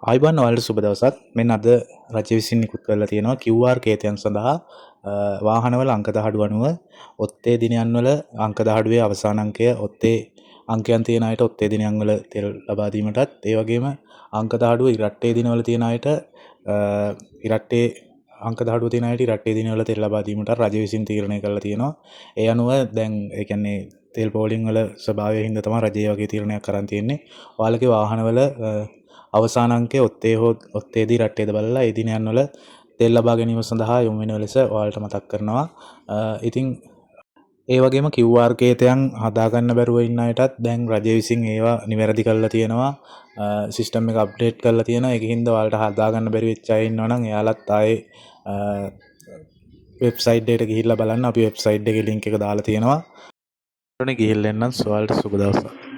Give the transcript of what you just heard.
ආයිබන් ඔයාලට සුබ දවසක්. මෙන්න අද රජය විසින් නිකුත් කරලා තියෙනවා QR කේතයන් සඳහා වාහනවල අංක දහඩු අනුව ඔත්තේ දිනයන් වල අංක දහඩුවේ අවසාන අංකය ඔත්තේ අංකයන් තියෙන අයට ඔත්තේ දිනයන් වල තෙල් ලබා දීමටත් ඒ වගේම අංක දහඩුව ඉරට්ටේ දිනවල තියෙන අයට ඉරට්ටේ අංක දහඩුව තියෙන අයට ඉරට්ටේ දිනවල තෙල් ලබා දීමට රජය විසින් තීරණය කරලා තියෙනවා. ඒ අනුව දැන් ඒ කියන්නේ තෙල් පෝලිං වල ස්වභාවය හින්දා තමයි රජය වගේ තීරණයක් කරන් තියෙන්නේ. ඔයාලගේ වාහනවල අවසාන අංකය ඔත්තේ හෝ ඔත්තේදී රට්ටේද බලලා ඒ දිනයන් වල තෙල් ලබා ගැනීම සඳහා යොමු වෙන ලෙස ඔයාලට මතක් කරනවා. ඉතින් ඒ වගේම QR කේතයන් හදාගන්න බැරුව ඉන්න අයටත් දැන් රජය විසින් ඒවා නිවැරදි කරලා තියෙනවා. සිස්ටම් එක අප්ඩේට් කරලා තියෙනවා. ඒකින්ද ඔයාලට හදාගන්න බැරි වෙච්ච අය ඉන්නවා නම් එයාලත් ආයේ වෙබ්සයිට් එකට ගිහිල්ලා බලන්න. අපි වෙබ්සයිට් එකේ link එක දාලා තියෙනවා. ඔතන ගිහිල්ලා එන්නම්. ඔයාලට සුබ දවසක්.